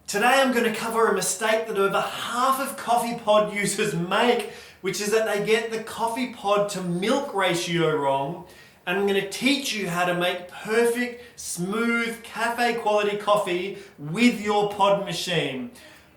Today I'm going to cover a mistake that over half of coffee pod users make, which is that they get the coffee pod to milk ratio wrong. And I'm going to teach you how to make perfect, smooth, cafe quality coffee with your pod machine.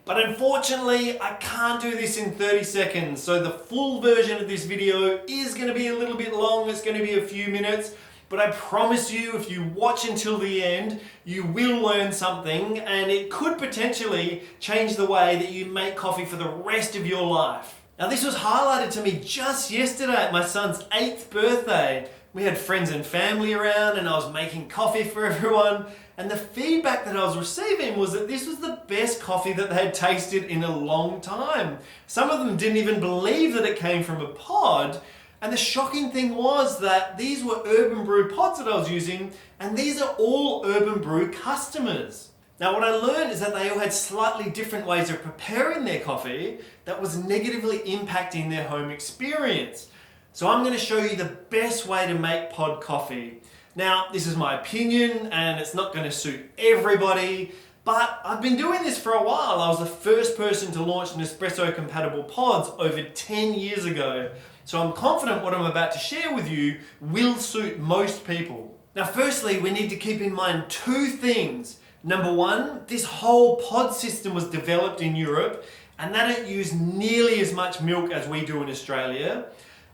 But unfortunately, I can't do this in 30 seconds. So the full version of this video is going to be a little bit long. It's going to be a few minutes. But I promise you, if you watch until the end, you will learn something, and it could potentially change the way that you make coffee for the rest of your life. Now, this was highlighted to me just yesterday at my son's 8th birthday. We had friends and family around, and I was making coffee for everyone. And the feedback that I was receiving was that this was the best coffee that they had tasted in a long time. Some of them didn't even believe that it came from a pod. And the shocking thing was that these were Urban Brew pods that I was using, and these are all Urban Brew customers. Now, what I learned is that they all had slightly different ways of preparing their coffee that was negatively impacting their home experience. So I'm going to show you the best way to make pod coffee. Now, this is my opinion, and it's not going to suit everybody, but I've been doing this for a while. I was the first person to launch Nespresso compatible pods over 10 years ago. So I'm confident what I'm about to share with you will suit most people. Now, firstly, we need to keep in mind two things. Number one, this whole pod system was developed in Europe, and they don't use nearly as much milk as we do in Australia.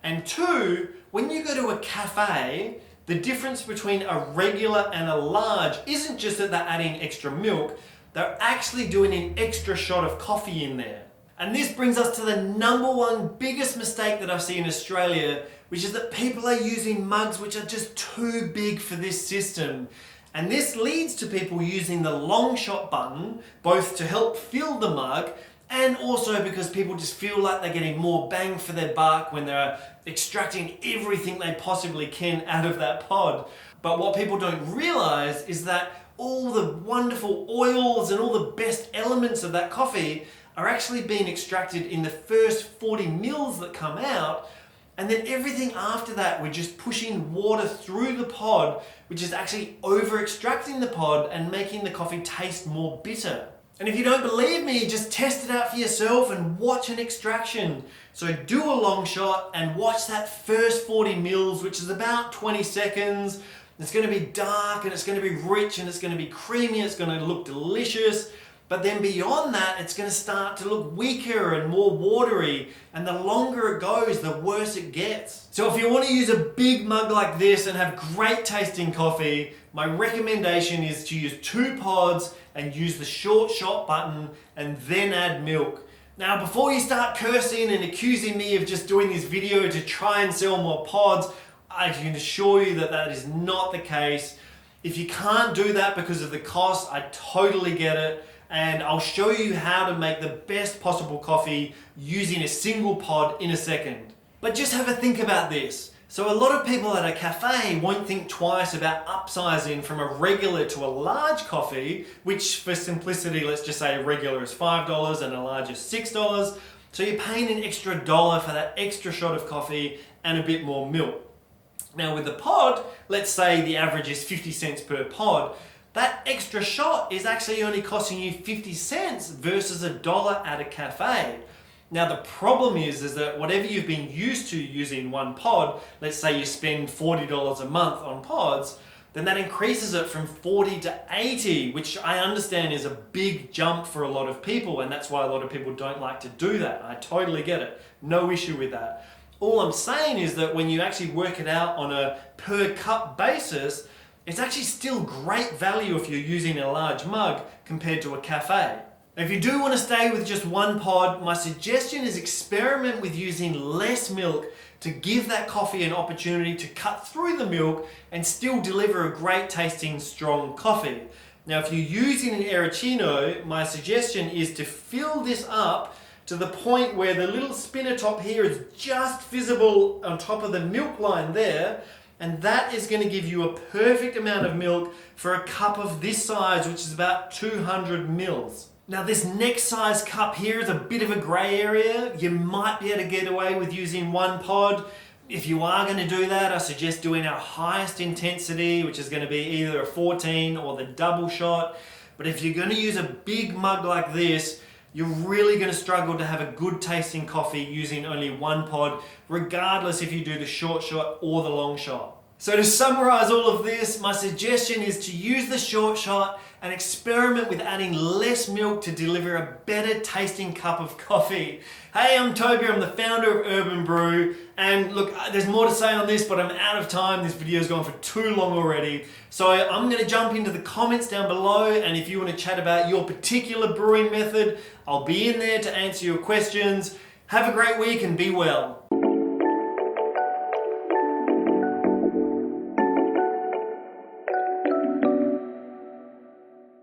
And two, when you go to a cafe, the difference between a regular and a large isn't just that they're adding extra milk, they're actually doing an extra shot of coffee in there. And this brings us to the number one biggest mistake that I see in Australia, which is that people are using mugs which are just too big for this system. And this leads to people using the long shot button, both to help fill the mug, and also because people just feel like they're getting more bang for their buck when they're extracting everything they possibly can out of that pod. But what people don't realize is that all the wonderful oils and all the best elements of that coffee are actually being extracted in the first 40 mils that come out, and then everything after that we're just pushing water through the pod, which is actually over extracting the pod and making the coffee taste more bitter. And if you don't believe me, just test it out for yourself and watch an extraction. So do a long shot and watch that first 40 mils, which is about 20 seconds. It's going to be dark and it's going to be rich and it's going to be creamy. It's going to look delicious. But then beyond that, it's going to start to look weaker and more watery. And the longer it goes, the worse it gets. So if you want to use a big mug like this and have great tasting coffee, my recommendation is to use 2 pods and use the short shot button and then add milk. Now, before you start cursing and accusing me of just doing this video to try and sell more pods, I can assure you that that is not the case. If you can't do that because of the cost, I totally get it. And I'll show you how to make the best possible coffee using a single pod in a second. But just have a think about this. So a lot of people at a cafe won't think twice about upsizing from a regular to a large coffee, which for simplicity, let's just say a regular is $5 and a large is $6. So you're paying an extra $1 for that extra shot of coffee and a bit more milk. Now with the pod, let's say the average is 50 cents per pod. That extra shot is actually only costing you 50 cents versus $1 at a cafe. Now the problem is that whatever you've been used to using one pod, let's say you spend $40 a month on pods, then that increases it from 40 to 80, which I understand is a big jump for a lot of people, and that's why a lot of people don't like to do that. I totally get it. No issue with that. All I'm saying is that when you actually work it out on a per cup basis, it's actually still great value if you're using a large mug compared to a cafe. Now, if you do want to stay with just one pod, my suggestion is experiment with using less milk to give that coffee an opportunity to cut through the milk and still deliver a great tasting strong coffee. Now, if you're using an Ericino, my suggestion is to fill this up to the point where the little spinner top here is just visible on top of the milk line there. And that is going to give you a perfect amount of milk for a cup of this size, which is about 200 mils. Now this next size cup here is a bit of a grey area. You might be able to get away with using one pod. If you are going to do that, I suggest doing our highest intensity, which is going to be either a 14 or the double shot. But if you're going to use a big mug like this, you're really going to struggle to have a good tasting coffee using only one pod, regardless if you do the short shot or the long shot. So to summarize all of this, my suggestion is to use the short shot and experiment with adding less milk to deliver a better tasting cup of coffee. Hey, I'm Toby, I'm the founder of Urban Brew, and look, there's more to say on this, but I'm out of time. This video's gone for too long already. So I'm gonna jump into the comments down below, and if you wanna chat about your particular brewing method, I'll be in there to answer your questions. Have a great week and be well.